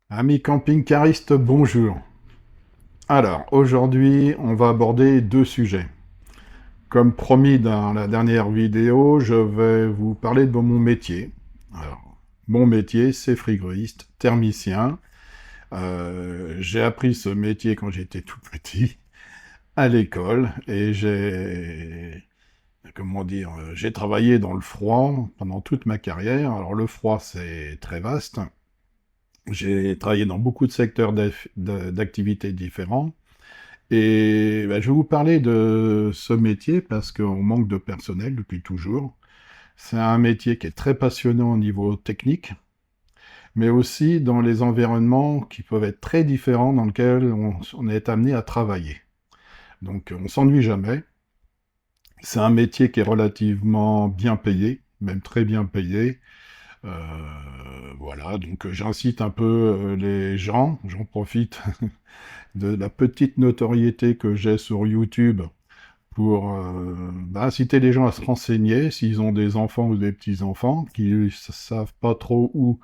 Amis camping-caristes, bonjour. Alors, aujourd'hui, on va aborder deux sujets. Comme promis dans la dernière vidéo, je vais vous parler de mon métier. Alors, mon métier, c'est frigoriste, thermicien. J'ai appris ce métier quand j'étais tout petit, à l'école, et j'ai travaillé dans le froid pendant toute ma carrière. Alors, le froid, c'est très vaste. J'ai travaillé dans beaucoup de secteurs d'activités différents. Et bah, je vais vous parler de ce métier parce qu'on manque de personnel depuis toujours. C'est un métier qui est très passionnant au niveau technique, mais aussi dans les environnements qui peuvent être très différents dans lesquels on est amené à travailler. Donc on s'ennuie jamais. C'est un métier qui est relativement bien payé, même très bien payé. Voilà, donc j'incite un peu les gens, j'en profite de la petite notoriété que j'ai sur YouTube pour inciter les gens à se renseigner s'ils ont des enfants ou des petits-enfants qui ne savent pas trop où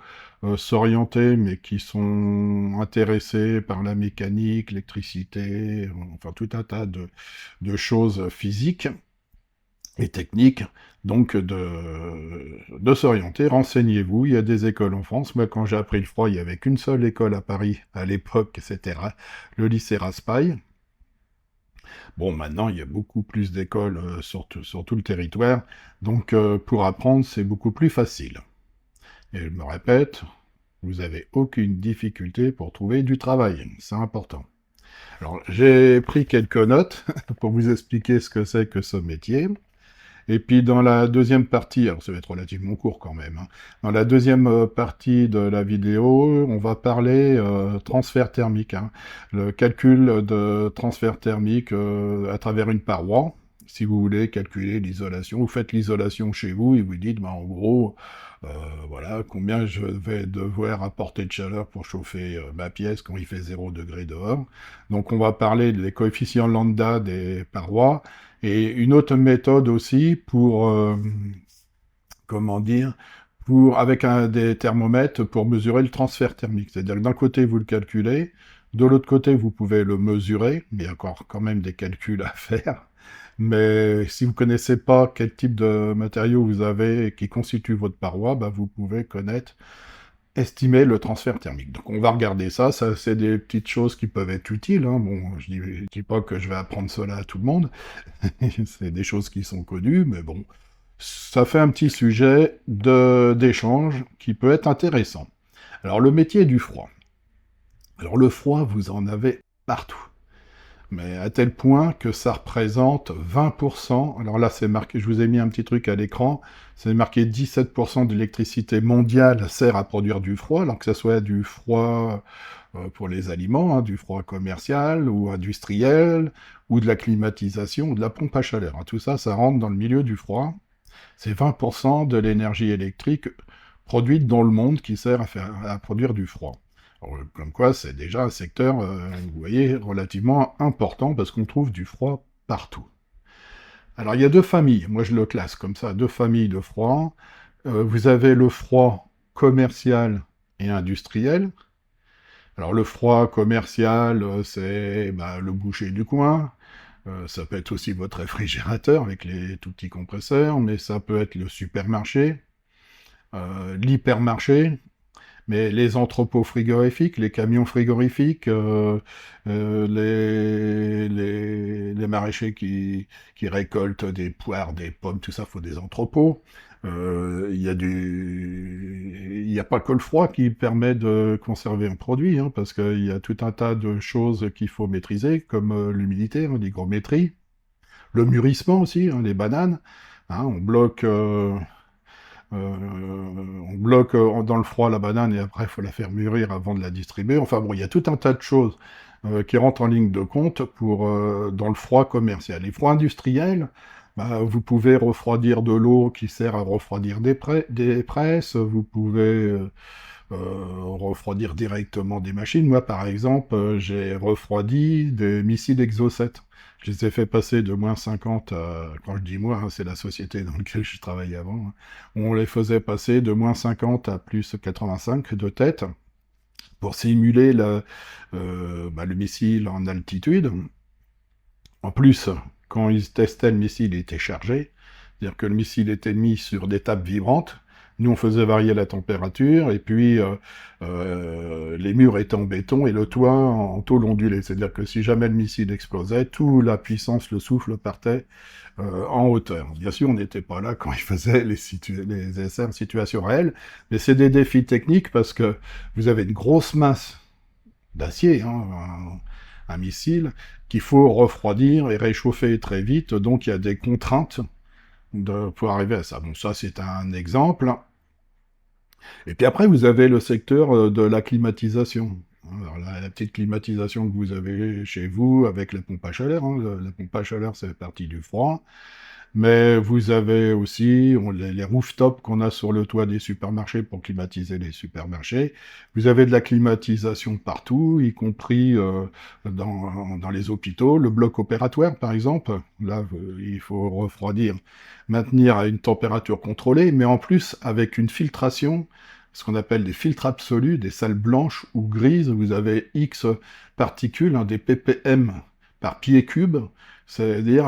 s'orienter, mais qui sont intéressés par la mécanique, l'électricité, enfin tout un tas de choses physiques et techniques. Donc de s'orienter, renseignez-vous, il y a des écoles en France. Moi quand j'ai appris le froid, il n'y avait qu'une seule école à Paris à l'époque, c'était le lycée Raspail. Bon, maintenant, il y a beaucoup plus d'écoles sur tout le territoire, donc pour apprendre, c'est beaucoup plus facile. Et je me répète, vous n'avez aucune difficulté pour trouver du travail, c'est important. Alors, j'ai pris quelques notes pour vous expliquer ce que c'est que ce métier. Et puis dans la deuxième partie, alors ça va être relativement court quand même, hein. Dans la deuxième partie de la vidéo, on va parler transfert thermique, hein. Le calcul de transfert thermique à travers une paroi. Si vous voulez calculer l'isolation, vous faites l'isolation chez vous et vous dites, bah, en gros, euh, voilà, combien je vais devoir apporter de chaleur pour chauffer ma pièce quand il fait 0 degré dehors. Donc on va parler des coefficients lambda des parois, et une autre méthode aussi pour, comment dire, avec des thermomètres pour mesurer le transfert thermique. C'est-à-dire que d'un côté, vous le calculez, de l'autre côté, vous pouvez le mesurer, mais il y a encore quand même des calculs à faire. Mais si vous ne connaissez pas quel type de matériau vous avez et qui constitue votre paroi, bah, vous pouvez estimer le transfert thermique. Donc on va regarder ça c'est des petites choses qui peuvent être utiles, hein. Bon, je dis pas que je vais apprendre cela à tout le monde, c'est des choses qui sont connues, mais bon, ça fait un petit sujet d'échange qui peut être intéressant. Alors le métier du froid. Alors le froid, vous en avez partout, mais à tel point que ça représente 20%, alors là c'est marqué, je vous ai mis un petit truc à l'écran, c'est marqué 17% de l'électricité mondiale sert à produire du froid, alors que ce soit du froid pour les aliments, hein, du froid commercial ou industriel, ou de la climatisation, ou de la pompe à chaleur, hein. Tout ça, ça rentre dans le milieu du froid. C'est 20% de l'énergie électrique produite dans le monde qui sert à produire du froid. Alors, comme quoi, c'est déjà un secteur, vous voyez, relativement important parce qu'on trouve du froid partout. Alors, il y a deux familles, moi je le classe comme ça, deux familles de froid. Vous avez le froid commercial et industriel. Alors, le froid commercial, c'est bah, le boucher du coin. Ça peut être aussi votre réfrigérateur avec les tout petits compresseurs, mais ça peut être le supermarché, l'hypermarché, mais les entrepôts frigorifiques, les camions frigorifiques, les maraîchers qui récoltent des poires, des pommes, tout ça, il faut des entrepôts. Il y a pas que le froid qui permet de conserver un produit, hein, parce qu'il y a tout un tas de choses qu'il faut maîtriser, comme l'humidité, hein, l'hygrométrie, le mûrissement aussi, hein, les bananes. Hein, on bloque dans le froid la banane et après il faut la faire mûrir avant de la distribuer. Enfin bon, il y a tout un tas de choses qui rentrent en ligne de compte pour dans le froid commercial. Les froids industriels, bah, vous pouvez refroidir de l'eau qui sert à refroidir des presses, vous pouvez refroidir directement des machines. Moi, par exemple, j'ai refroidi des missiles Exocet. Je les ai fait passer de -50 à, quand je dis moi, hein, c'est la société dans laquelle je travaillais avant, hein. On les faisait passer de -50 à +85 de tête pour simuler le missile en altitude. En plus, quand ils testaient le missile, il était chargé, c'est-à-dire que le missile était mis sur des tables vibrantes. Nous, on faisait varier la température, et puis les murs étaient en béton et le toit en tôle ondulée. C'est-à-dire que si jamais le missile explosait, toute la puissance, le souffle partait en hauteur. Bien sûr, on n'était pas là quand ils faisaient les essais en situation réelle, mais c'est des défis techniques parce que vous avez une grosse masse d'acier, hein, un missile, qu'il faut refroidir et réchauffer très vite, donc il y a des contraintes pour arriver à ça. Bon, ça c'est un exemple. Et puis après, vous avez le secteur de la climatisation. Alors, la petite climatisation que vous avez chez vous avec la pompe à chaleur, hein. La pompe à chaleur, c'est partie du froid. Mais vous avez aussi les rooftops qu'on a sur le toit des supermarchés pour climatiser les supermarchés. Vous avez de la climatisation partout, y compris dans les hôpitaux. Le bloc opératoire, par exemple, là, il faut refroidir, maintenir à une température contrôlée, mais en plus avec une filtration, ce qu'on appelle des filtres absolus, des salles blanches ou grises. Vous avez X particules, hein, des ppm par pied cube, c'est-à-dire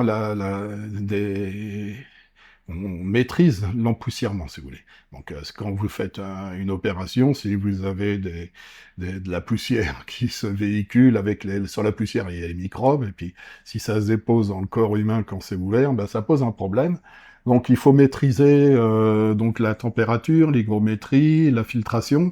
on maîtrise l'empoussièrement, si vous voulez. Donc, quand vous faites une opération, si vous avez de la poussière qui se véhicule, sur la poussière, il y a les microbes, et puis si ça se dépose dans le corps humain quand c'est ouvert, ben, ça pose un problème. Donc, il faut maîtriser donc la température, l'hygrométrie, la filtration.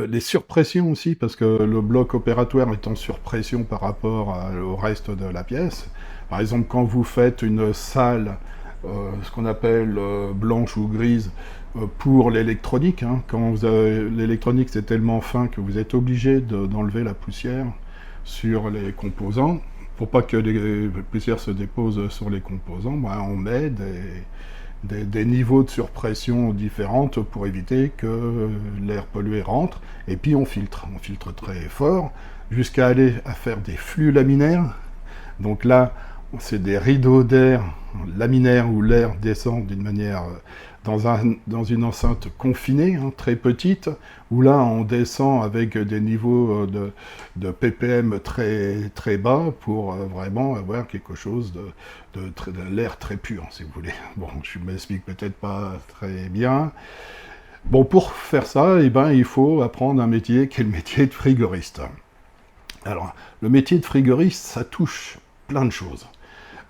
Les surpressions aussi, parce que le bloc opératoire est en surpression par rapport au reste de la pièce. Par exemple, quand vous faites une salle, ce qu'on appelle blanche ou grise, pour l'électronique, hein, quand l'électronique c'est tellement fin que vous êtes obligé d'enlever la poussière sur les composants, pour pas que les poussières se déposent sur les composants, ben, on met des niveaux de surpression différentes pour éviter que l'air pollué rentre, et puis on filtre très fort, jusqu'à aller à faire des flux laminaires. Donc là, c'est des rideaux d'air laminaires où l'air descend d'une manière dans une enceinte confinée, hein, très petite, où là on descend avec des niveaux de ppm très, très bas pour vraiment avoir quelque chose de l'air très pur, si vous voulez. Bon, je m'explique peut-être pas très bien. Bon, pour faire ça, eh ben, il faut apprendre un métier qui est le métier de frigoriste. Alors, le métier de frigoriste, ça touche plein de choses.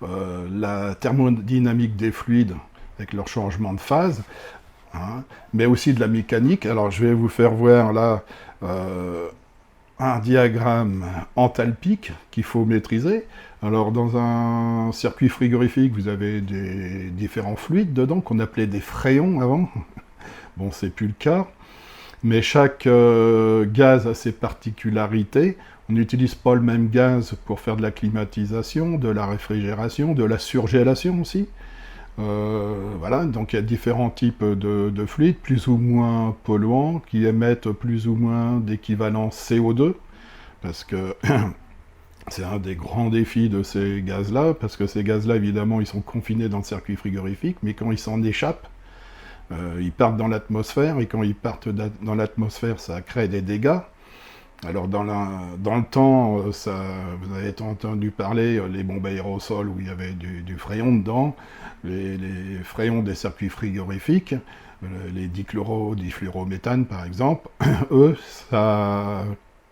La thermodynamique des fluides, avec leur changement de phase, hein, mais aussi de la mécanique. Alors je vais vous faire voir là un diagramme enthalpique qu'il faut maîtriser. Alors dans un circuit frigorifique, vous avez des différents fluides dedans qu'on appelait des frayons avant. Bon, c'est plus le cas, mais chaque gaz a ses particularités. On n'utilise pas le même gaz pour faire de la climatisation, de la réfrigération, de la surgélation aussi. Voilà, donc il y a différents types de fluides, plus ou moins polluants, qui émettent plus ou moins d'équivalent CO2, parce que c'est un des grands défis de ces gaz-là, parce que ces gaz-là, évidemment, ils sont confinés dans le circuit frigorifique, mais quand ils s'en échappent, ils partent dans l'atmosphère, et quand ils partent dans l'atmosphère, ça crée des dégâts. Alors dans le temps, vous avez entendu parler les bombes aérosols où il y avait du frayon dedans, les frayons des circuits frigorifiques, les difluorométhane par exemple, eux, ça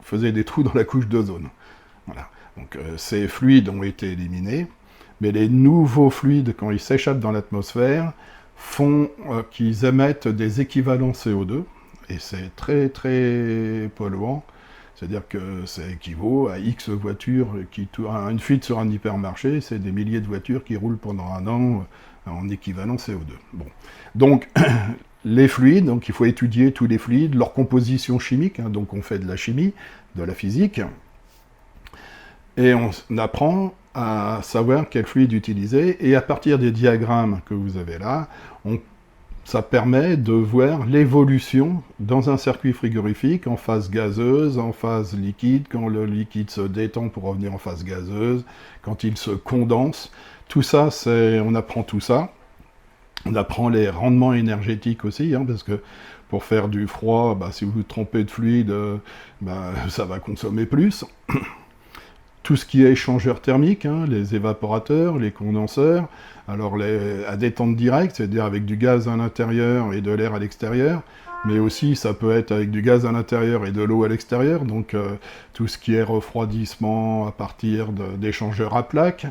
faisait des trous dans la couche d'ozone. Voilà. Donc ces fluides ont été éliminés, mais les nouveaux fluides, quand ils s'échappent dans l'atmosphère, font qu'ils émettent des équivalents CO2, et c'est très très polluant. C'est-à-dire que ça équivaut à X voitures une fuite sur un hypermarché, c'est des milliers de voitures qui roulent pendant un an en équivalent CO2. Bon. Donc, les fluides, donc il faut étudier tous les fluides, leur composition chimique, hein, donc on fait de la chimie, de la physique, et on apprend à savoir quel fluide utiliser, et à partir des diagrammes que vous avez là, ça permet de voir l'évolution dans un circuit frigorifique en phase gazeuse, en phase liquide, quand le liquide se détend pour revenir en phase gazeuse, quand il se condense. Tout ça, on apprend tout ça. On apprend les rendements énergétiques aussi, hein, parce que pour faire du froid, bah, si vous vous trompez de fluide, bah, ça va consommer plus. Tout ce qui est échangeur thermique, hein, les évaporateurs, les condenseurs, alors à détente directe, c'est-à-dire avec du gaz à l'intérieur et de l'air à l'extérieur, mais aussi ça peut être avec du gaz à l'intérieur et de l'eau à l'extérieur, donc tout ce qui est refroidissement à partir d'échangeurs à plaques,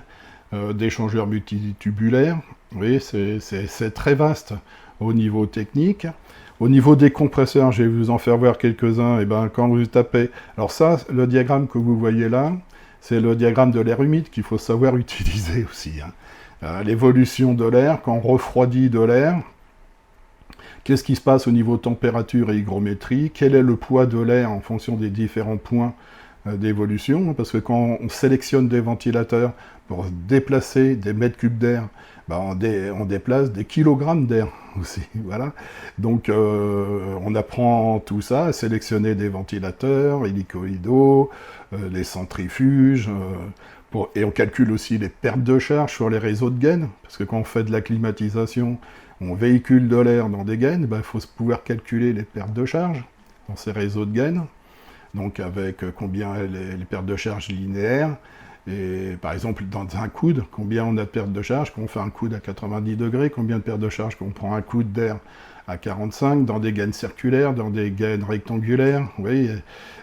d'échangeurs multitubulaires, oui, c'est très vaste au niveau technique. Au niveau des compresseurs, je vais vous en faire voir quelques-uns, et ben quand vous tapez, alors ça, le diagramme que vous voyez là, c'est le diagramme de l'air humide qu'il faut savoir utiliser aussi. Hein. L'évolution de l'air, quand on refroidit de l'air, qu'est-ce qui se passe au niveau température et hygrométrie? Quel est le poids de l'air en fonction des différents points d'évolution? Parce que quand on sélectionne des ventilateurs pour déplacer des mètres cubes d'air, ben on déplace des kilogrammes d'air aussi. Voilà. Donc on apprend tout ça, à sélectionner des ventilateurs, hélicoïdaux, les centrifuges, et on calcule aussi les pertes de charge sur les réseaux de gaines, parce que quand on fait de la climatisation, on véhicule de l'air dans des gaines, ben, il faut pouvoir calculer les pertes de charge dans ces réseaux de gaines, donc avec combien les pertes de charge linéaires, et par exemple dans un coude, combien on a de pertes de charge quand on fait un coude à 90 degrés, combien de pertes de charge quand on prend un coude d'air à 45, dans des gaines circulaires, dans des gaines rectangulaires, vous voyez,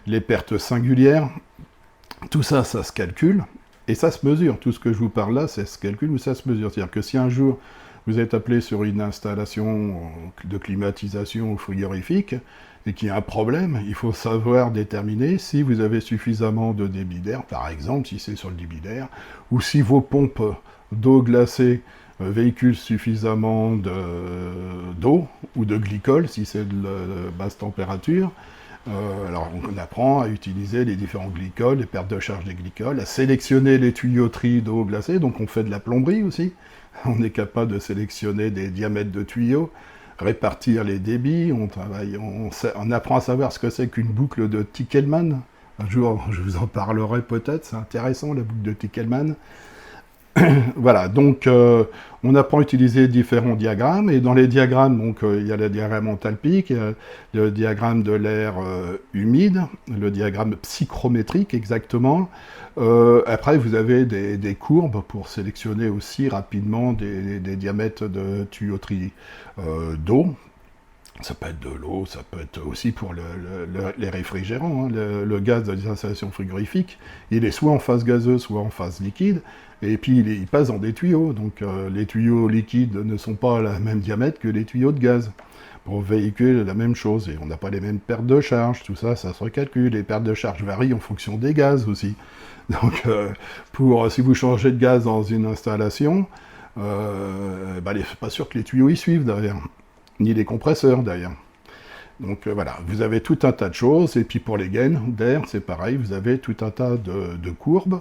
les pertes singulières, tout ça, ça se calcule, et ça se mesure. Tout ce que je vous parle là, ça se calcule ou ça se mesure. C'est-à-dire que si un jour, vous êtes appelé sur une installation de climatisation ou frigorifique, et qu'il y a un problème, il faut savoir déterminer si vous avez suffisamment de débit d'air, par exemple, si c'est sur le débit d'air, ou si vos pompes d'eau glacée véhiculent suffisamment d'eau, ou de glycol, si c'est de basse température. Alors on apprend à utiliser les différents glycols, les pertes de charge des glycols, à sélectionner les tuyauteries d'eau glacée, donc on fait de la plomberie aussi. On est capable de sélectionner des diamètres de tuyaux, répartir les débits, on apprend à savoir ce que c'est qu'une boucle de Tickelmann. Un jour, je vous en parlerai peut-être, c'est intéressant, la boucle de Tickelmann. Voilà, donc on apprend à utiliser différents diagrammes, et dans les diagrammes, donc il y a le diagramme enthalpique, il y a le diagramme de l'air humide, le diagramme psychrométrique exactement. Après, vous avez des courbes pour sélectionner aussi rapidement des diamètres de tuyauterie d'eau. Ça peut être de l'eau, ça peut être aussi pour les réfrigérants. Hein. Le gaz des installations frigorifiques, il est soit en phase gazeuse, soit en phase liquide, et puis il passe dans des tuyaux. Donc les tuyaux liquides ne sont pas à la même diamètre que les tuyaux de gaz, pour véhiculer la même chose. Et on n'a pas les mêmes pertes de charge, tout ça, ça se recalcule. Les pertes de charge varient en fonction des gaz aussi. Donc si vous changez de gaz dans une installation, c'est pas sûr que les tuyaux y suivent derrière, ni les compresseurs d'ailleurs. Donc voilà, vous avez tout un tas de choses, et puis pour les gaines d'air, c'est pareil, vous avez tout un tas de courbes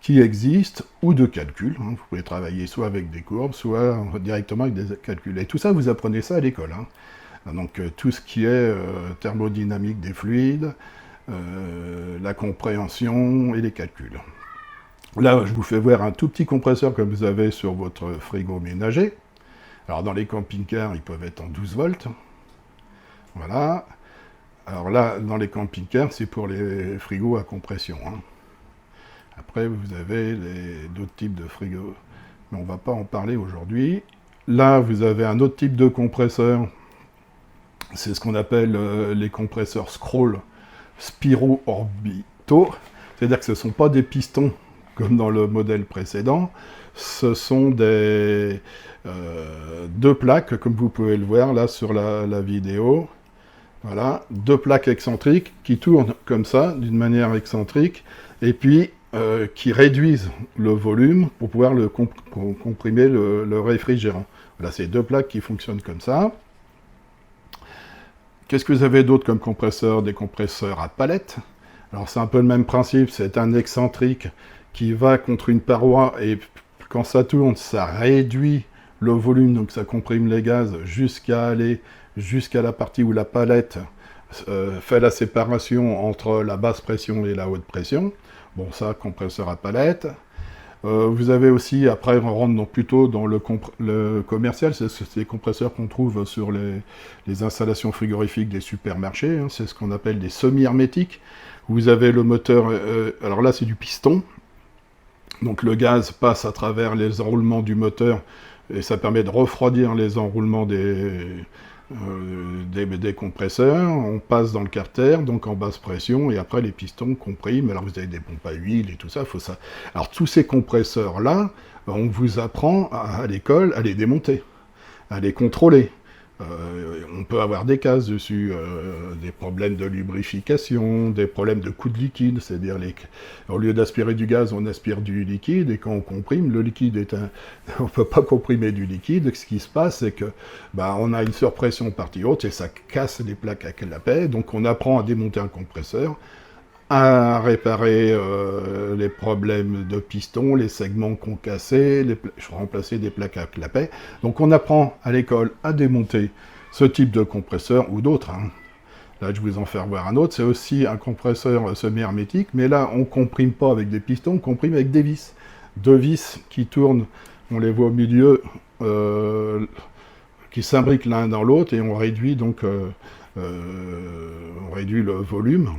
qui existent, ou de calculs. Hein. Vous pouvez travailler soit avec des courbes, soit directement avec des calculs. Et tout ça, vous apprenez ça à l'école. Hein. Donc tout ce qui est thermodynamique des fluides, la compréhension et les calculs. Là, je vous fais voir un tout petit compresseur comme vous avez sur votre frigo ménager. Alors dans les camping-cars, ils peuvent être en 12 volts. Voilà. Alors là, dans les camping-cars, c'est pour les frigos à compression. Hein. Après, vous avez d'autres types de frigos, mais on ne va pas en parler aujourd'hui. Là, vous avez un autre type de compresseur. C'est ce qu'on appelle les compresseurs scroll spiro-orbitaux. C'est-à-dire que ce ne sont pas des pistons comme dans le modèle précédent. Ce sont deux plaques, comme vous pouvez le voir là sur la vidéo. Voilà, deux plaques excentriques qui tournent comme ça, d'une manière excentrique, et puis qui réduisent le volume pour pouvoir comprimer le réfrigérant. Voilà, c'est deux plaques qui fonctionnent comme ça. Qu'est-ce que vous avez d'autre comme compresseur? Des compresseurs à palette. Alors c'est un peu le même principe, c'est un excentrique qui va contre une paroi, et quand ça tourne, ça réduit le volume, donc ça comprime les gaz jusqu'à aller jusqu'à la partie où la palette fait la séparation entre la basse pression et la haute pression. Bon, ça, compresseur à palette. Vous avez aussi, après on rentre plutôt dans le commercial, c'est ces compresseurs qu'on trouve sur les installations frigorifiques des supermarchés, hein, c'est ce qu'on appelle des semi-hermétiques. Vous avez le moteur, alors là c'est du piston, donc le gaz passe à travers les enroulements du moteur et ça permet de refroidir les enroulements des compresseurs. On passe dans le carter, donc en basse pression, et après les pistons compriment. Alors vous avez des pompes à huile et tout ça, faut ça. Alors tous ces compresseurs-là, on vous apprend à l'école à les démonter, à les contrôler. On peut avoir des cases dessus, des problèmes de lubrification, des problèmes de coups de liquide, c'est-à-dire au lieu d'aspirer du gaz, on aspire du liquide, et quand on comprime, le liquide est on ne peut pas comprimer du liquide. Ce qui se passe, c'est que on a une surpression partie haute, et ça casse les plaques à clapet, donc on apprend à démonter un compresseur, à réparer les problèmes de piston, les segments concassés, remplacer des plaques à clapet. Donc on apprend à l'école à démonter ce type de compresseur ou d'autres. Hein. Là, je vous en faire voir un autre. C'est aussi un compresseur semi-hermétique, mais là, on ne comprime pas avec des pistons, on comprime avec des vis. Deux vis qui tournent, on les voit au milieu, qui s'imbriquent l'un dans l'autre, et on réduit donc on réduit le volume.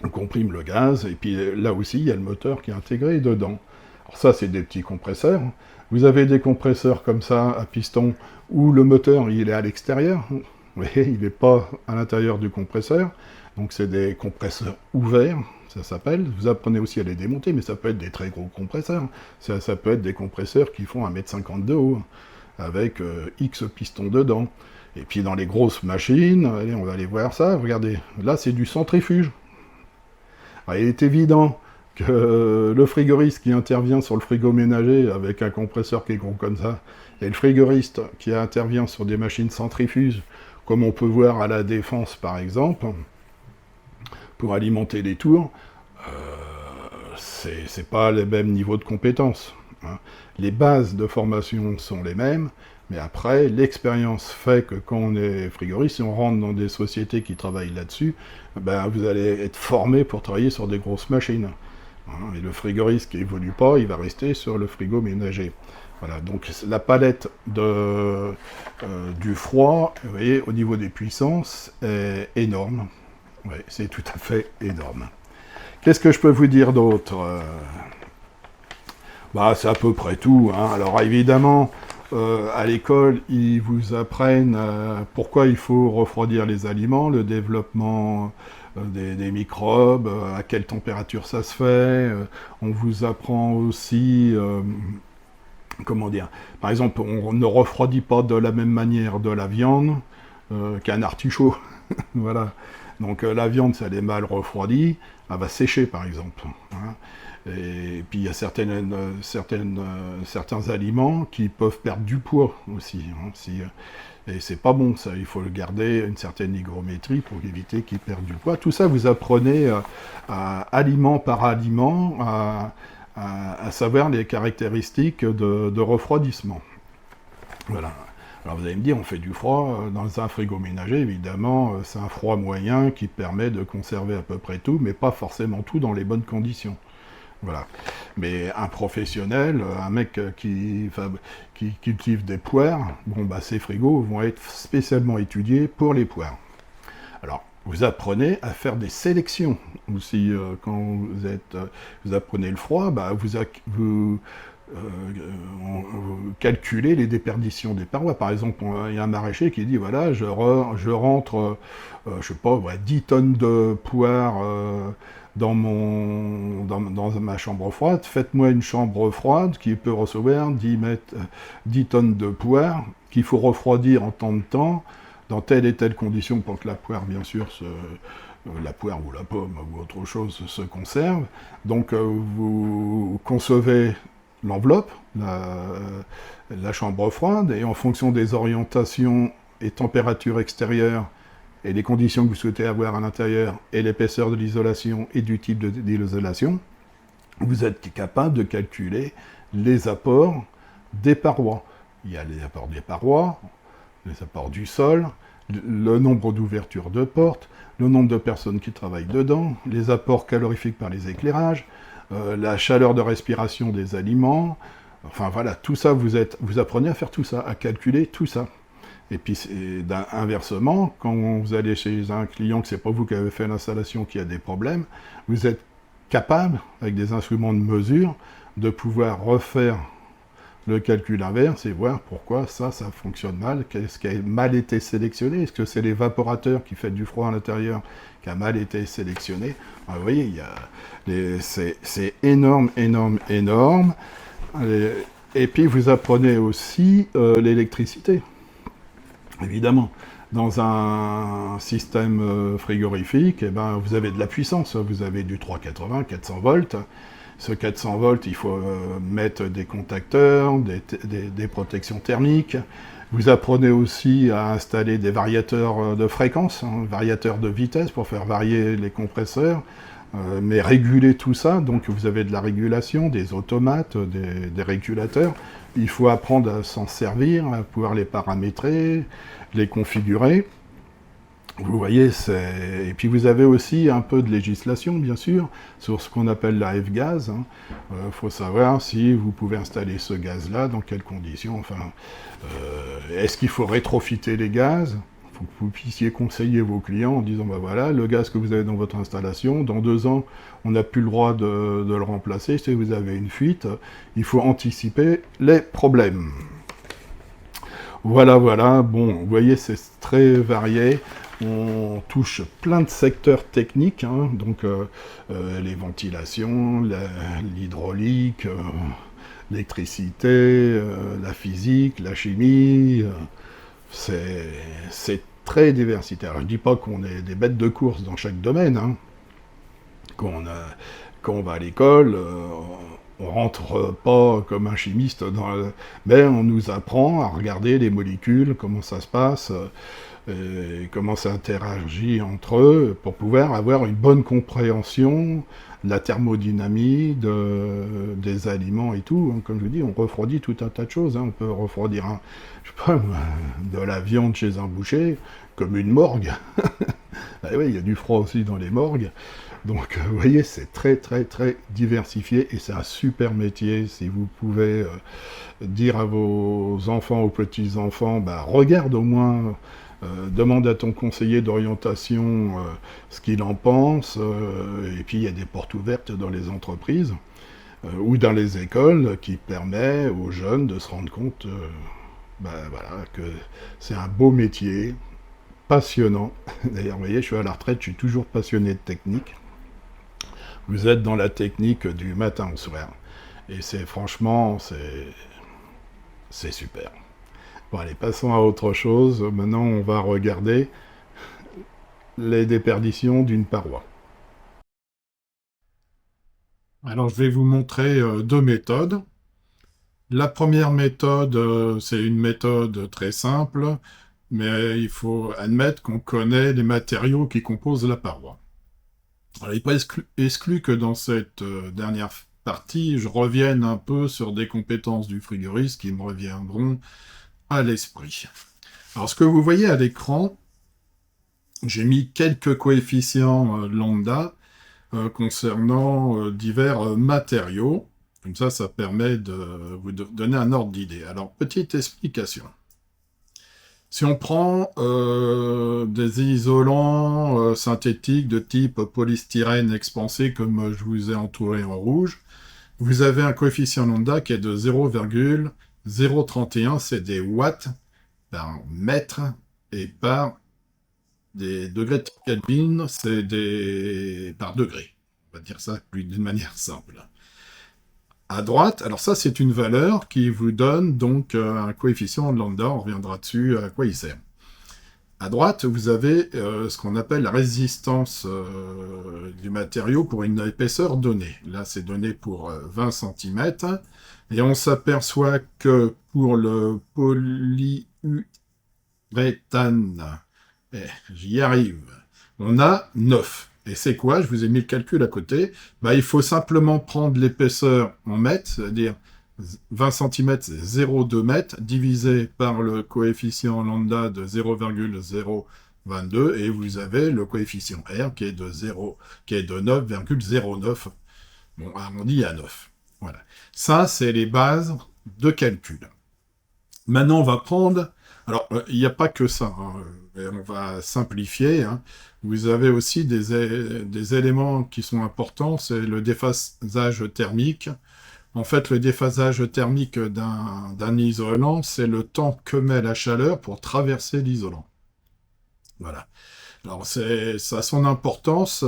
On comprime le gaz, et puis là aussi, il y a le moteur qui est intégré dedans. Alors ça, c'est des petits compresseurs. Vous avez des compresseurs comme ça, à piston, où le moteur, il est à l'extérieur. Vous voyez, il n'est pas à l'intérieur du compresseur. Donc c'est des compresseurs ouverts, ça s'appelle. Vous apprenez aussi à les démonter, mais ça peut être des très gros compresseurs. Ça peut être des compresseurs qui font 1,50 m de haut, avec X pistons dedans. Et puis dans les grosses machines, allez, on va aller voir ça. Regardez, là, c'est du centrifuge. Alors, il est évident que le frigoriste qui intervient sur le frigo ménager avec un compresseur qui est gros comme ça, et le frigoriste qui intervient sur des machines centrifuges, comme on peut voir à la Défense par exemple, pour alimenter les tours, c'est pas les mêmes niveaux de compétences. Hein. Les bases de formation sont les mêmes, mais après, l'expérience fait que quand on est frigoriste, si on rentre dans des sociétés qui travaillent là-dessus, vous allez être formé pour travailler sur des grosses machines. Et le frigoriste qui évolue pas, il va rester sur le frigo ménager. Voilà, donc la palette du froid, vous voyez, au niveau des puissances, est énorme. Ouais, c'est tout à fait énorme. Qu'est-ce que je peux vous dire d'autre? C'est à peu près tout. Hein. Alors évidemment, à l'école, ils vous apprennent pourquoi il faut refroidir les aliments, le développement des microbes, à quelle température ça se fait. On vous apprend aussi, comment dire, par exemple, on ne refroidit pas de la même manière de la viande qu'un artichaut. Voilà. Donc la viande, si elle est mal refroidie, elle va sécher, par exemple. Hein. Et puis il y a certains aliments qui peuvent perdre du poids aussi. Hein, et c'est pas bon ça, il faut le garder une certaine hygrométrie pour éviter qu'il perde du poids. Tout ça, vous apprenez aliment par aliment à savoir les caractéristiques de refroidissement. Voilà. Alors vous allez me dire, on fait du froid dans un frigo ménager, évidemment, c'est un froid moyen qui permet de conserver à peu près tout, mais pas forcément tout dans les bonnes conditions. Voilà. Mais un professionnel, un mec qui cultive des poires, ces frigos vont être spécialement étudiés pour les poires. Alors, vous apprenez à faire des sélections. Aussi, quand vous apprenez le froid, vous calculez les déperditions des parois. Par exemple, il y a un maraîcher qui dit, voilà, je rentre, 10 tonnes de poires dans ma chambre froide, faites-moi une chambre froide qui peut recevoir 10 tonnes de poire qu'il faut refroidir en tant de temps, dans telle et telle condition pour que la poire, bien sûr, la poire ou la pomme ou autre chose se conserve. Donc vous concevez l'enveloppe, la chambre froide, et en fonction des orientations et températures extérieures, et les conditions que vous souhaitez avoir à l'intérieur, et l'épaisseur de l'isolation et du type d'isolation, vous êtes capable de calculer les apports des parois. Il y a les apports des parois, les apports du sol, le nombre d'ouvertures de portes, le nombre de personnes qui travaillent dedans, les apports calorifiques par les éclairages, la chaleur de respiration des aliments. Enfin voilà, tout ça, vous apprenez à faire tout ça, à calculer tout ça. Et puis inversement, quand vous allez chez un client que c'est pas vous qui avez fait l'installation qui a des problèmes, vous êtes capable, avec des instruments de mesure, de pouvoir refaire le calcul inverse et voir pourquoi ça fonctionne mal, qu'est-ce qui a mal été sélectionné, est-ce que c'est l'évaporateur qui fait du froid à l'intérieur qui a mal été sélectionné. Vous voyez, c'est énorme, énorme, énorme. Et puis vous apprenez aussi l'électricité. Évidemment, dans un système frigorifique, eh ben, vous avez de la puissance, vous avez du 380, 400 volts. Ce 400 volts, il faut mettre des contacteurs, des protections thermiques. Vous apprenez aussi à installer des variateurs de fréquence, variateurs de vitesse pour faire varier les compresseurs, mais réguler tout ça. Donc vous avez de la régulation, des automates, des régulateurs. Il faut apprendre à s'en servir, à pouvoir les paramétrer, les configurer. Vous voyez, et puis vous avez aussi un peu de législation, bien sûr, sur ce qu'on appelle la F-gaz. Faut savoir si vous pouvez installer ce gaz-là, dans quelles conditions. Enfin, est-ce qu'il faut rétrofiter les gaz? Il faut que vous puissiez conseiller vos clients en disant, bah voilà, le gaz que vous avez dans votre installation, dans 2 ans, on n'a plus le droit de le remplacer. Si vous avez une fuite, il faut anticiper les problèmes. Voilà, voilà. Bon, vous voyez, c'est très varié. On touche plein de secteurs techniques, hein, donc les ventilations, l'hydraulique, l'électricité, la physique, la chimie. C'est très diversitaire. Alors, je ne dis pas qu'on est des bêtes de course dans chaque domaine. Hein. Quand on va à l'école, on rentre pas comme un chimiste, mais on nous apprend à regarder les molécules, comment ça se passe, comment ça interagit entre eux, pour pouvoir avoir une bonne compréhension de la thermodynamie des aliments et tout. Comme je vous dis, on refroidit tout un tas de choses. On peut refroidir je sais pas, de la viande chez un boucher, comme une morgue. Ah oui, il y a du froid aussi dans les morgues. Donc, vous voyez, c'est très, très, très diversifié et c'est un super métier. Si vous pouvez dire à vos enfants, aux petits-enfants, bah, regarde au moins, demande à ton conseiller d'orientation ce qu'il en pense, et puis il y a des portes ouvertes dans les entreprises ou dans les écoles qui permettent aux jeunes de se rendre compte bah, voilà, que c'est un beau métier, passionnant. D'ailleurs, vous voyez, je suis à la retraite, je suis toujours passionné de technique. Vous êtes dans la technique du matin au soir. Et franchement, c'est super. Bon, allez, passons à autre chose. Maintenant, on va regarder les déperditions d'une paroi. Alors, je vais vous montrer 2 méthodes. La première méthode, c'est une méthode très simple, mais il faut admettre qu'on connaît les matériaux qui composent la paroi. Alors, il n'est pas exclu que dans cette dernière partie, je revienne un peu sur des compétences du frigoriste qui me reviendront à l'esprit. Alors, ce que vous voyez à l'écran, j'ai mis quelques coefficients lambda concernant divers matériaux. Comme ça permet de vous donner un ordre d'idée. Alors, petite explication. Si on prend des isolants synthétiques de type polystyrène expansé, comme je vous ai entouré en rouge, vous avez un coefficient lambda qui est de 0,031, c'est des watts par mètre, et par des degrés de Kelvin, c'est par degré. On va dire ça d'une manière simple. À droite, alors ça c'est une valeur qui vous donne donc un coefficient de lambda, on reviendra dessus à quoi il sert. À droite, vous avez ce qu'on appelle la résistance du matériau pour une épaisseur donnée. Là, c'est donné pour 20 cm. Et on s'aperçoit que pour le polyuréthane, j'y arrive, on a 9. Et c'est quoi? Je vous ai mis le calcul à côté. Bah, il faut simplement prendre l'épaisseur en mètres, c'est-à-dire 20 cm, c'est 0,2 mètres, divisé par le coefficient lambda de 0,022, et vous avez le coefficient R qui est de 9,09. Bon, arrondi à 9. Voilà. Ça, c'est les bases de calcul. Maintenant, on va prendre... Alors, il n'y a pas que ça, hein, on va simplifier, hein. Vous avez aussi des éléments qui sont importants, c'est le déphasage thermique. En fait, le déphasage thermique d'un isolant, c'est le temps que met la chaleur pour traverser l'isolant. Voilà. Alors, ça a son importance,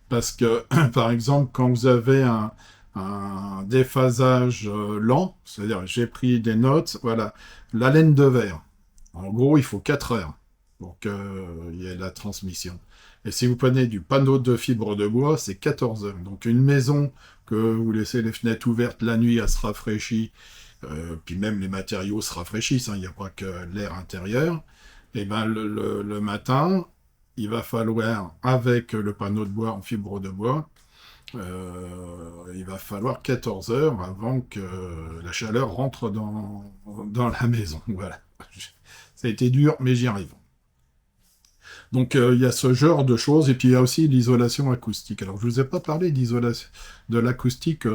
parce que, par exemple, quand vous avez un déphasage lent, c'est-à-dire j'ai pris des notes, voilà, la laine de verre, en gros, il faut 4 heures pour qu'il y ait la transmission. Et si vous prenez du panneau de fibre de bois, c'est 14 heures. Donc une maison que vous laissez les fenêtres ouvertes la nuit, elle se rafraîchit, puis même les matériaux se rafraîchissent, hein, il n'y a pas que l'air intérieur. Et ben le matin, il va falloir, avec le panneau de bois en fibre de bois, il va falloir 14 heures avant que la chaleur rentre dans la maison. Voilà. Ça a été dur, mais j'y arrive. Donc il y a ce genre de choses, et puis il y a aussi l'isolation acoustique. Alors je ne vous ai pas parlé d'isolation de l'acoustique,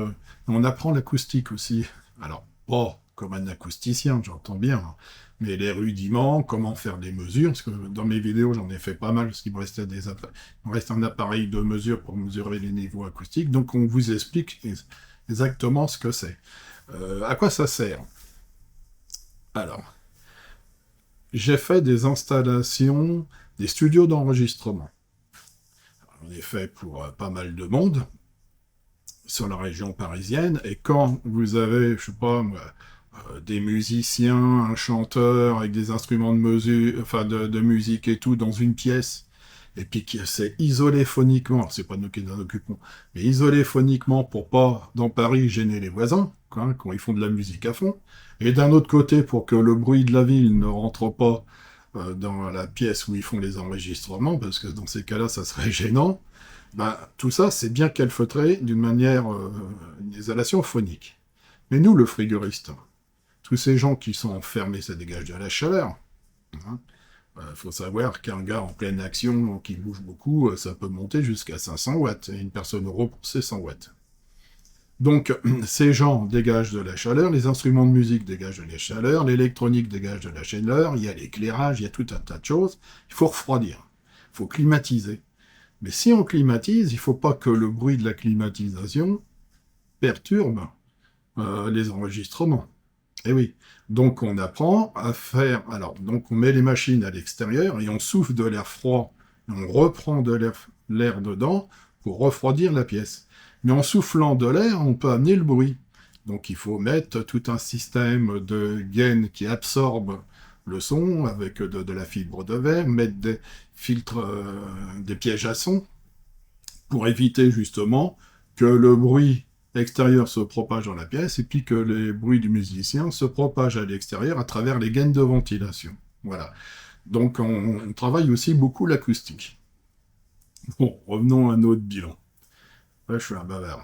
on apprend l'acoustique aussi. Alors, pas comme un acousticien, j'entends bien, hein, mais les rudiments, comment faire des mesures, parce que dans mes vidéos j'en ai fait pas mal, parce qu'il me restait il me reste un appareil de mesure pour mesurer les niveaux acoustiques, donc on vous explique exactement ce que c'est. À quoi ça sert? Alors, j'ai fait des installations, des studios d'enregistrement. J'en ai fait pour pas mal de monde sur la région parisienne, et quand vous avez, je sais pas moi, des musiciens, un chanteur avec des instruments de mesure, enfin de musique et tout dans une pièce, et puis qui c'est isolé phoniquement, alors c'est pas nous qui nous en occupons, mais isolé phoniquement pour pas, dans Paris, gêner les voisins, hein, quand ils font de la musique à fond, et d'un autre côté, pour que le bruit de la ville ne rentre pas dans la pièce où ils font les enregistrements, parce que dans ces cas-là, ça serait gênant, ben, tout ça, c'est bien calfeutré d'une manière, une isolation phonique. Mais nous, le frigoriste, tous ces gens qui sont enfermés, ça dégage de la chaleur. Hein. Faut savoir qu'un gars en pleine action, qui bouge beaucoup, ça peut monter jusqu'à 500 watts, et une personne au repos, c'est 100 watts. Donc, ces gens dégagent de la chaleur, les instruments de musique dégagent de la chaleur, l'électronique dégage de la chaleur, il y a l'éclairage, il y a tout un tas de choses. Il faut refroidir, il faut climatiser. Mais si on climatise, il ne faut pas que le bruit de la climatisation perturbe les enregistrements. Et oui. Donc on apprend à faire... Alors, donc on met les machines à l'extérieur et on souffle de l'air froid. Et on reprend de l'air dedans pour refroidir la pièce. Mais en soufflant de l'air, on peut amener le bruit. Donc il faut mettre tout un système de gaines qui absorbe le son avec de la fibre de verre, mettre des filtres, des pièges à son, pour éviter justement que le bruit extérieur se propage dans la pièce, et puis que les bruits du musicien se propagent à l'extérieur à travers les gaines de ventilation. Voilà. Donc on travaille aussi beaucoup l'acoustique. Bon, revenons à notre bilan. Ouais, je suis un bavard.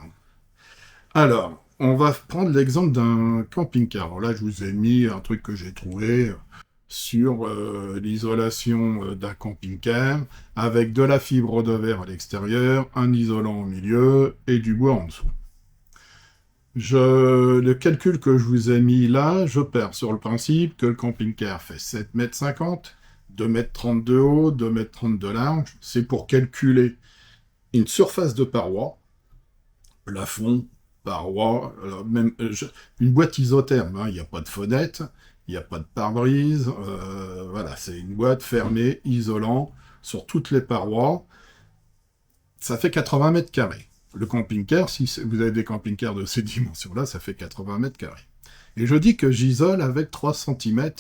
Alors, on va prendre l'exemple d'un camping-car. Alors là, je vous ai mis un truc que j'ai trouvé sur l'isolation d'un camping-car, avec de la fibre de verre à l'extérieur, un isolant au milieu et du bois en dessous. Le calcul que je vous ai mis là, je pars sur le principe que le camping-car fait 7,50 m, 2,30 m de haut, 2,30 m de large. C'est pour calculer une surface de paroi, plafond, paroi, même une boîte isotherme, hein, il n'y a pas de fenêtre, il n'y a pas de pare-brise, voilà, c'est une boîte fermée, isolant, sur toutes les parois. Ça fait 80 mètres carrés. Le camping-car, si vous avez des camping-cars de ces dimensions-là, ça fait 80 mètres carrés. Et je dis que j'isole avec 3 cm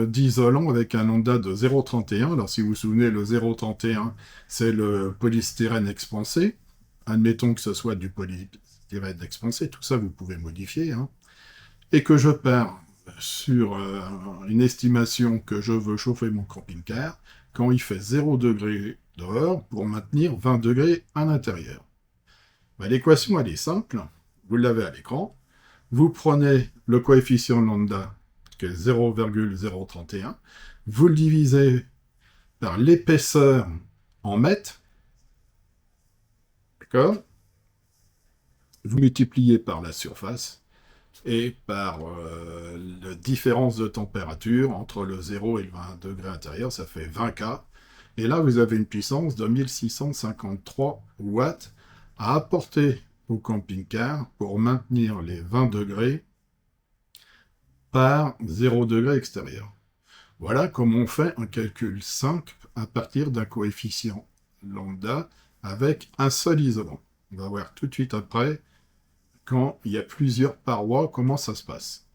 d'isolant avec un lambda de 0,31. Alors si vous vous souvenez, le 0,31, c'est le polystyrène expansé. Admettons que ce soit du polystyrène expansé, tout ça vous pouvez modifier. Hein. Et que je pars sur une estimation que je veux chauffer mon camping-car quand il fait 0 degré dehors pour maintenir 20 degrés à l'intérieur. Ben, l'équation, elle est simple. Vous l'avez à l'écran. Vous prenez le coefficient lambda, qui est 0,031. Vous le divisez par l'épaisseur en mètres. D'accord? Vous multipliez par la surface et par la différence de température entre le 0 et le 20 degrés intérieur, ça fait 20 K. Et là, vous avez une puissance de 1653 watts à apporter au camping-car pour maintenir les 20 degrés par 0 degré extérieur. Voilà comment on fait un calcul simple à partir d'un coefficient lambda avec un seul isolant. On va voir tout de suite après, quand il y a plusieurs parois, comment ça se passe.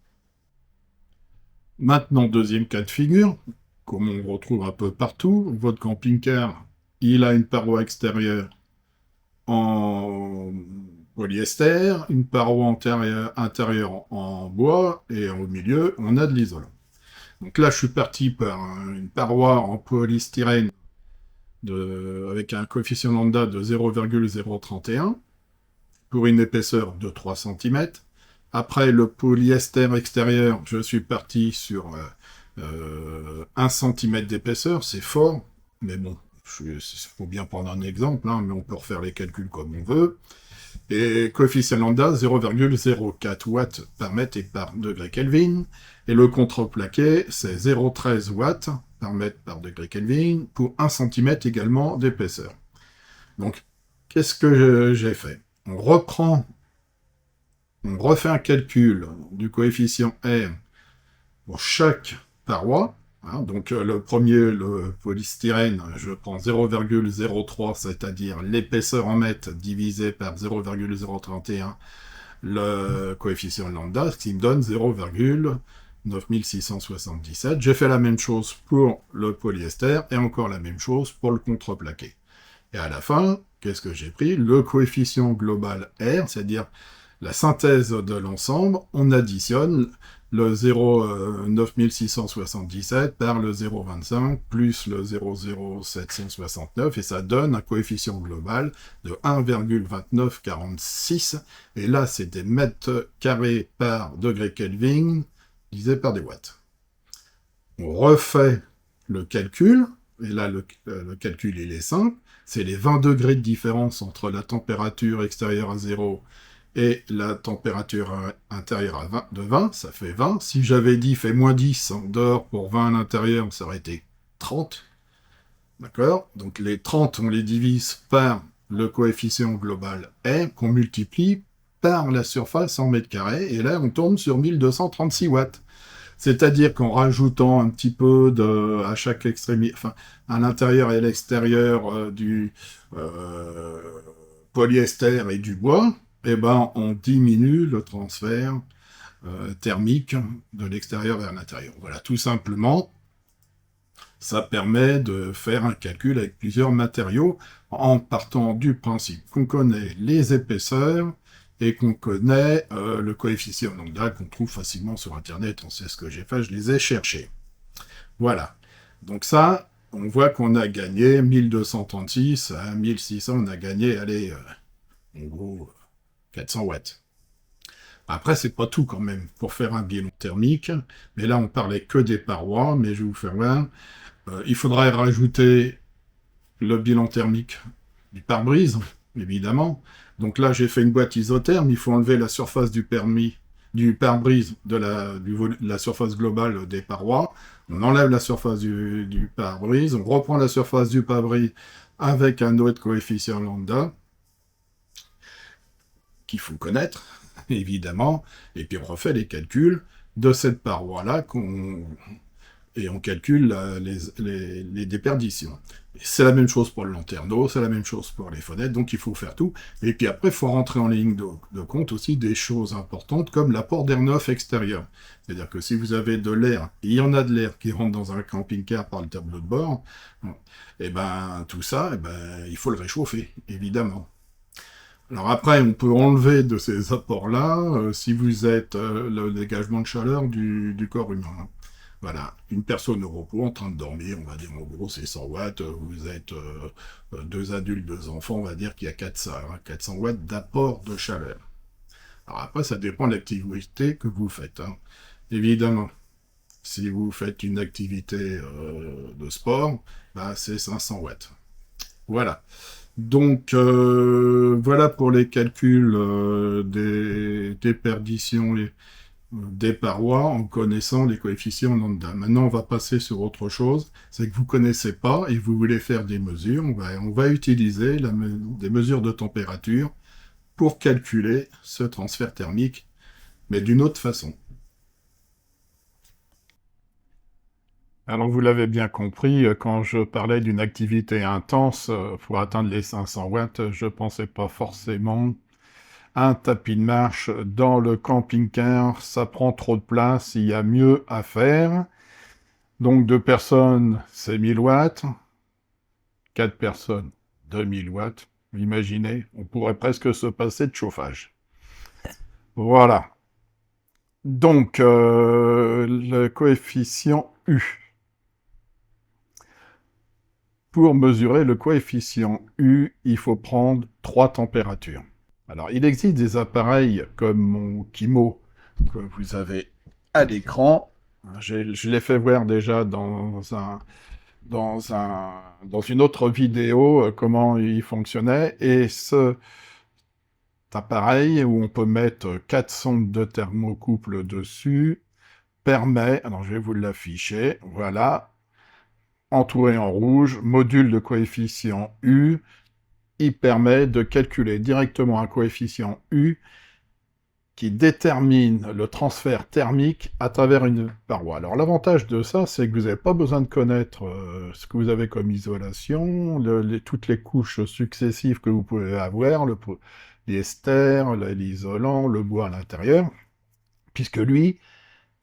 Maintenant, deuxième cas de figure, comme on retrouve un peu partout, votre camping-car, il a une paroi extérieure en polyester, une paroi intérieure en bois, et au milieu, on a de l'isolant. Donc là, je suis parti par une paroi en polystyrène avec un coefficient lambda de 0,031 pour une épaisseur de 3 cm. Après le polyester extérieur, je suis parti sur 1 cm d'épaisseur, c'est fort, mais bon, il faut bien prendre un exemple, hein, mais on peut refaire les calculs comme on veut. Et coefficient lambda, 0,04 watts par mètre et par degré Kelvin. Et le contreplaqué, c'est 0,13 watts par mètre par degré Kelvin pour 1 cm également d'épaisseur. Donc, qu'est-ce que j'ai fait? On refait un calcul du coefficient R pour chaque paroi. Hein, donc le premier, le polystyrène, je prends 0,03, c'est-à-dire l'épaisseur en mètres divisé par 0,031, le coefficient lambda, ce qui me donne 0,9677. J'ai fait la même chose pour le polyester et encore la même chose pour le contreplaqué. Et à la fin, qu'est-ce que j'ai pris? Le coefficient global R, c'est-à-dire la synthèse de l'ensemble, on additionne le 0,9677 par le 0,25 plus le 0,0769 et ça donne un coefficient global de 1,2946 et là c'est des mètres carrés par degré Kelvin divisé par des watts. On refait le calcul et là le calcul il est simple, c'est les 20 degrés de différence entre la température extérieure à 0 et la température intérieure de 20, ça fait 20. Si j'avais dit fait moins 10 en dehors pour 20 à l'intérieur, ça aurait été 30. D'accord? Donc les 30, on les divise par le coefficient global R, qu'on multiplie par la surface en mètres carrés, et là on tourne sur 1236 watts. C'est-à-dire qu'en rajoutant un petit peu à chaque extrémité, enfin à l'intérieur et à l'extérieur du polyester et du bois, eh ben, on diminue le transfert thermique de l'extérieur vers l'intérieur. Voilà, tout simplement, ça permet de faire un calcul avec plusieurs matériaux en partant du principe qu'on connaît les épaisseurs et qu'on connaît le coefficient. Donc là, qu'on trouve facilement sur Internet, on sait ce que j'ai fait, je les ai cherchés. Voilà. Donc ça, on voit qu'on a gagné 1236 à 1600, on a gagné, allez, en gros, 400 watts. Après, c'est pas tout quand même, pour faire un bilan thermique, mais là, on parlait que des parois, mais je vais vous faire voir. Il faudrait rajouter le bilan thermique du pare-brise, évidemment. Donc là, j'ai fait une boîte isotherme, il faut enlever la surface du pare-brise de la surface globale des parois. On enlève la surface du pare-brise, on reprend la surface du pare-brise avec un autre coefficient lambda, qu'il faut connaître, évidemment, et puis on refait les calculs de cette paroi-là, et on calcule les déperditions. C'est la même chose pour le lanterneau, c'est la même chose pour les fenêtres, donc il faut faire tout. Et puis après, il faut rentrer en ligne de compte aussi des choses importantes, comme l'apport d'air neuf extérieur. C'est-à-dire que si vous avez de l'air, il y en a de l'air qui rentre dans un camping-car par le tableau de bord, et ben tout ça, il faut le réchauffer, évidemment. Alors après, on peut enlever de ces apports-là si vous êtes le dégagement de chaleur du corps humain. Voilà, une personne au repos en train de dormir, on va dire en gros c'est 100 watts, vous êtes deux adultes, deux enfants, on va dire qu'il y a 400 watts d'apport de chaleur. Alors après, ça dépend de l'activité que vous faites, hein. Évidemment, si vous faites une activité de sport, c'est 500 watts. Voilà. Donc, voilà pour les calculs des déperditions des parois en connaissant les coefficients lambda. Maintenant, on va passer sur autre chose. C'est que vous ne connaissez pas et vous voulez faire des mesures. On va utiliser des mesures de température pour calculer ce transfert thermique, mais d'une autre façon. Alors, vous l'avez bien compris, quand je parlais d'une activité intense pour atteindre les 500 watts, je ne pensais pas forcément à un tapis de marche dans le camping-car. Ça prend trop de place, il y a mieux à faire. Donc, 2 personnes, c'est 1000 watts. 4 personnes, 2000 watts. Imaginez, on pourrait presque se passer de chauffage. Voilà. Donc, le coefficient U. Pour mesurer le coefficient U, il faut prendre 3 températures. Alors, il existe des appareils comme mon Kimo que vous avez à l'écran. Je l'ai fait voir déjà dans une autre vidéo comment il fonctionnait. Et cet appareil, où on peut mettre 4 sondes de thermocouple dessus, permet, alors je vais vous l'afficher, voilà, entouré en rouge, module de coefficient U, il permet de calculer directement un coefficient U qui détermine le transfert thermique à travers une paroi. Alors l'avantage de ça, c'est que vous n'avez pas besoin de connaître ce que vous avez comme isolation, toutes les couches successives que vous pouvez avoir, l'ester, l'isolant, le bois à l'intérieur, puisque lui,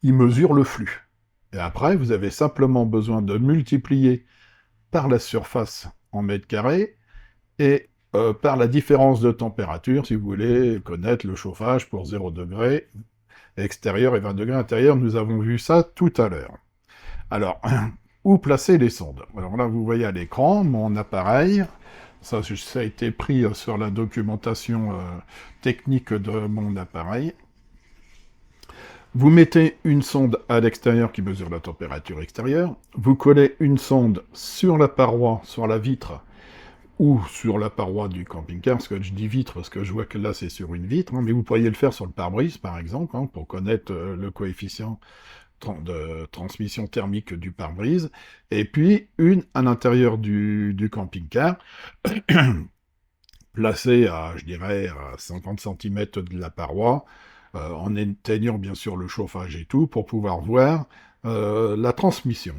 il mesure le flux. Et après, vous avez simplement besoin de multiplier par la surface en mètres carrés et par la différence de température, si vous voulez connaître le chauffage pour 0 degré extérieur et 20 degrés intérieur. Nous avons vu ça tout à l'heure. Alors, où placer les sondes? Alors là, vous voyez à l'écran mon appareil. Ça a été pris sur la documentation technique de mon appareil. Vous mettez une sonde à l'extérieur qui mesure la température extérieure. Vous collez une sonde sur la paroi, sur la vitre, ou sur la paroi du camping-car, parce que je dis vitre, parce que je vois que là c'est sur une vitre, hein, mais vous pourriez le faire sur le pare-brise, par exemple, hein, pour connaître le coefficient de transmission thermique du pare-brise, et puis une à l'intérieur du camping-car, placée à, je dirais, à 50 cm de la paroi, en éteignant bien sûr le chauffage et tout, pour pouvoir voir la transmission.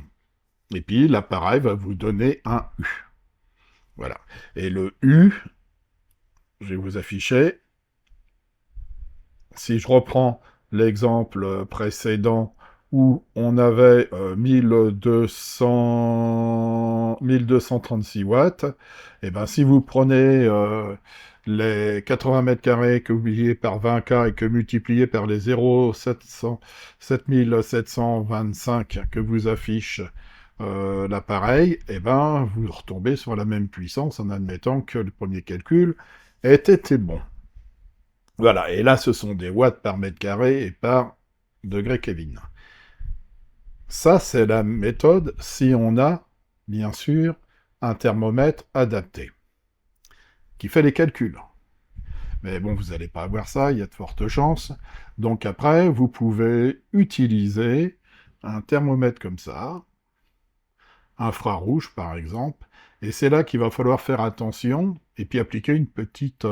Et puis l'appareil va vous donner un U. Voilà. Et le U, je vais vous afficher. Si je reprends l'exemple précédent où on avait 1236 watts, et ben si vous prenez les 80 mètres carrés que vous multipliez par 20K et que multipliez par les 7725 que vous affiche l'appareil, et ben vous retombez sur la même puissance en admettant que le premier calcul était bon. Voilà, et là, ce sont des watts par mètre carré et par degré Kelvin. Ça, c'est la méthode si on a, bien sûr, un thermomètre adapté, qui fait les calculs. Mais bon, vous n'allez pas avoir ça, il y a de fortes chances. Donc après, vous pouvez utiliser un thermomètre comme ça, infrarouge par exemple, et c'est là qu'il va falloir faire attention, et puis appliquer une petite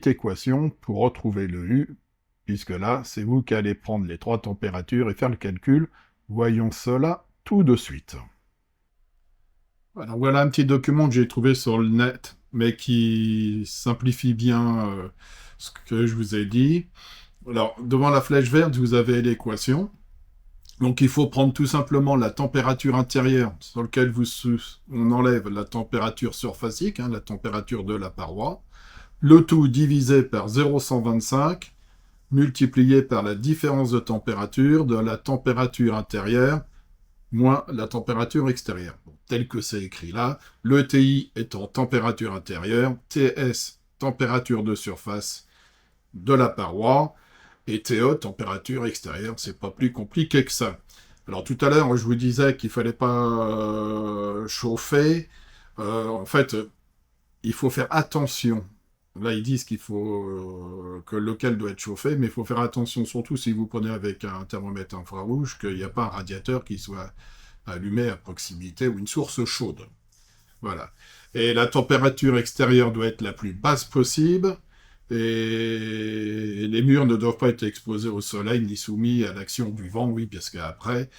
équation pour retrouver le U, puisque là, c'est vous qui allez prendre les 3 températures et faire le calcul. Voyons cela tout de suite. Alors voilà un petit document que j'ai trouvé sur le net, mais qui simplifie bien ce que je vous ai dit. Alors, devant la flèche verte, vous avez l'équation. Donc il faut prendre tout simplement la température intérieure sur laquelle on enlève la température surfacique, hein, la température de la paroi, le tout divisé par 0,125, multiplié par la différence de température de la température intérieure moins la température extérieure. Bon, tel que c'est écrit là, le TI étant température intérieure, TS température de surface de la paroi, et TE, température extérieure, c'est pas plus compliqué que ça. Alors tout à l'heure, je vous disais qu'il fallait pas chauffer. En fait, il faut faire attention. Là, ils disent qu'il faut que le local doit être chauffé, mais il faut faire attention, surtout si vous prenez avec un thermomètre infrarouge, qu'il n'y a pas un radiateur qui soit allumé à proximité ou une source chaude. Voilà. Et la température extérieure doit être la plus basse possible. Et les murs ne doivent pas être exposés au soleil ni soumis à l'action du vent, oui, parce qu'après,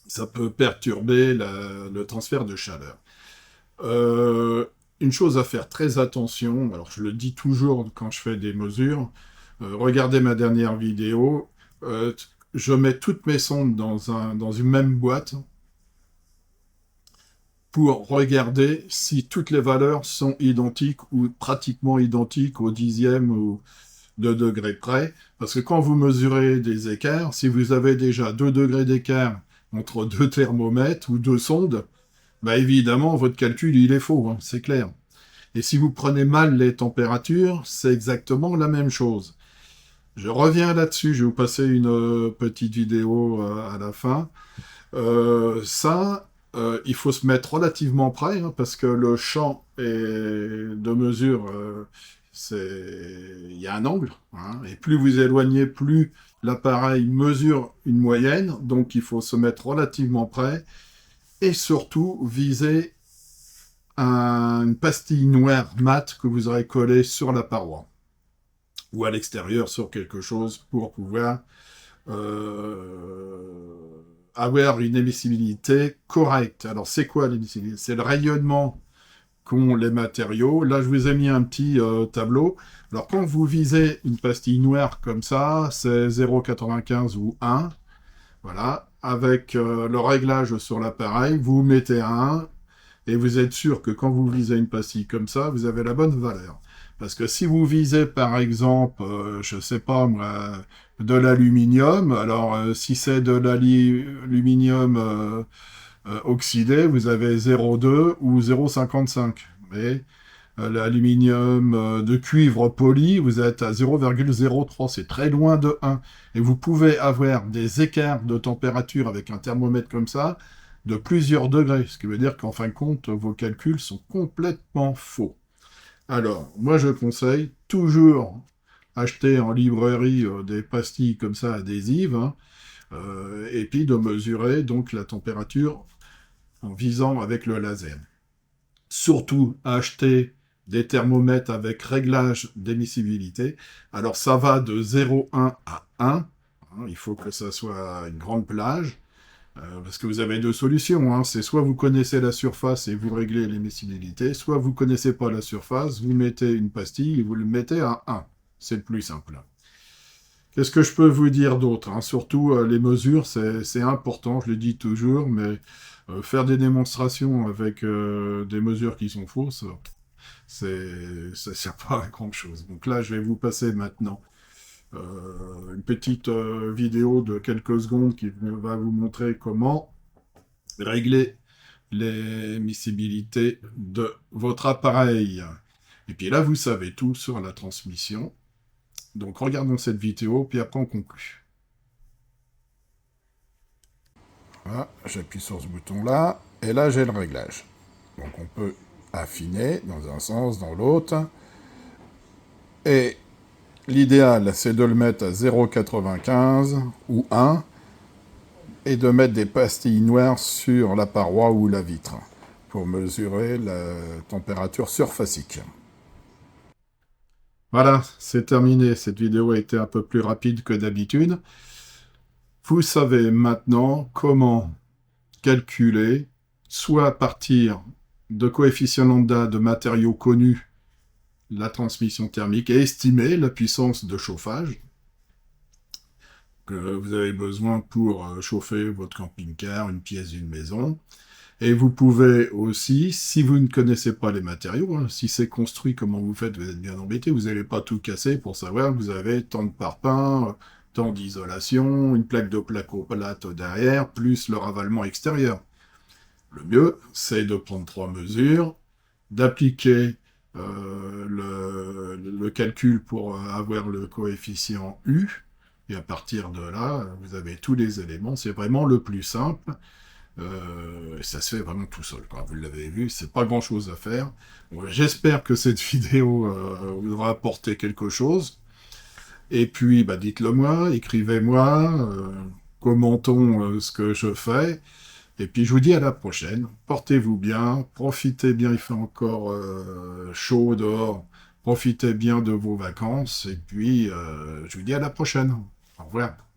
ça peut perturber le transfert de chaleur. Euh, une chose à faire très attention, alors je le dis toujours quand je fais des mesures, regardez ma dernière vidéo, je mets toutes mes sondes dans une même boîte pour regarder si toutes les valeurs sont identiques ou pratiquement identiques au dixième ou de degrés près. Parce que quand vous mesurez des écarts, si vous avez déjà 2 degrés d'écart entre deux thermomètres ou deux sondes, bah évidemment, votre calcul, il est faux, hein, c'est clair. Et si vous prenez mal les températures, c'est exactement la même chose. Je reviens là-dessus, je vais vous passer une petite vidéo à la fin. Il faut se mettre relativement près, hein, parce que le champ de mesure, il y a un angle, hein, et plus vous éloignez, plus l'appareil mesure une moyenne, donc il faut se mettre relativement près, et surtout viser une pastille noire mate que vous aurez collée sur la paroi, ou à l'extérieur sur quelque chose pour pouvoir avoir une émissibilité correcte. Alors, c'est quoi l'émissibilité? C'est le rayonnement qu'ont les matériaux. Là, je vous ai mis un petit tableau. Alors, quand vous visez une pastille noire comme ça, c'est 0,95 ou 1. Voilà. Avec le réglage sur l'appareil, vous mettez 1 et vous êtes sûr que quand vous visez une pastille comme ça, vous avez la bonne valeur. Parce que si vous visez, par exemple, je sais pas moi, de l'aluminium, alors si c'est de l'aluminium oxydé, vous avez 0,2 ou 0,55. Mais l'aluminium de cuivre poli, vous êtes à 0,03. C'est très loin de 1. Et vous pouvez avoir des écarts de température avec un thermomètre comme ça de plusieurs degrés. Ce qui veut dire qu'en fin de compte, vos calculs sont complètement faux. Alors, moi je conseille toujours acheter en librairie des pastilles comme ça adhésives, hein, et puis de mesurer donc la température en visant avec le laser. Surtout acheter des thermomètres avec réglage d'émissibilité. Alors ça va de 0,1 à 1, hein, il faut que ça soit une grande plage, parce que vous avez deux solutions, hein. C'est soit vous connaissez la surface et vous réglez l'émissibilité, soit vous ne connaissez pas la surface, vous mettez une pastille et vous le mettez à 1. C'est le plus simple. Qu'est-ce que je peux vous dire d'autre, hein? Surtout, les mesures, c'est important, je le dis toujours, mais faire des démonstrations avec des mesures qui sont fausses, ça ne sert pas à grand-chose. Donc là, je vais vous passer maintenant une petite vidéo de quelques secondes qui va vous montrer comment régler l'émissibilité de votre appareil. Et puis là, vous savez tout sur la transmission. Donc regardons cette vidéo, puis après on conclut. Voilà, j'appuie sur ce bouton-là, et là j'ai le réglage. Donc on peut affiner dans un sens, dans l'autre. Et l'idéal, c'est de le mettre à 0,95 ou 1, et de mettre des pastilles noires sur la paroi ou la vitre, pour mesurer la température surfacique. Voilà, c'est terminé. Cette vidéo a été un peu plus rapide que d'habitude. Vous savez maintenant comment calculer, soit à partir de coefficients lambda de matériaux connus, la transmission thermique, et estimer la puissance de chauffage que vous avez besoin pour chauffer votre camping-car, une pièce d'une maison. Et vous pouvez aussi, si vous ne connaissez pas les matériaux, hein, si c'est construit, comment vous faites, vous êtes bien embêté, vous n'allez pas tout casser pour savoir que vous avez tant de parpaings, tant d'isolation, une plaque de placo-plate derrière, plus le ravalement extérieur. Le mieux, c'est de prendre 3 mesures, d'appliquer le calcul pour avoir le coefficient U, et à partir de là, vous avez tous les éléments. C'est vraiment le plus simple. Ça se fait vraiment tout seul, quoi. Vous l'avez vu, c'est pas grand-chose à faire. Bon, j'espère que cette vidéo vous aura apporté quelque chose. Et puis, bah, dites-le moi, écrivez-moi, commentons ce que je fais. Et puis, je vous dis à la prochaine. Portez-vous bien, profitez bien, il fait encore chaud dehors. Profitez bien de vos vacances. Et puis, je vous dis à la prochaine. Au revoir.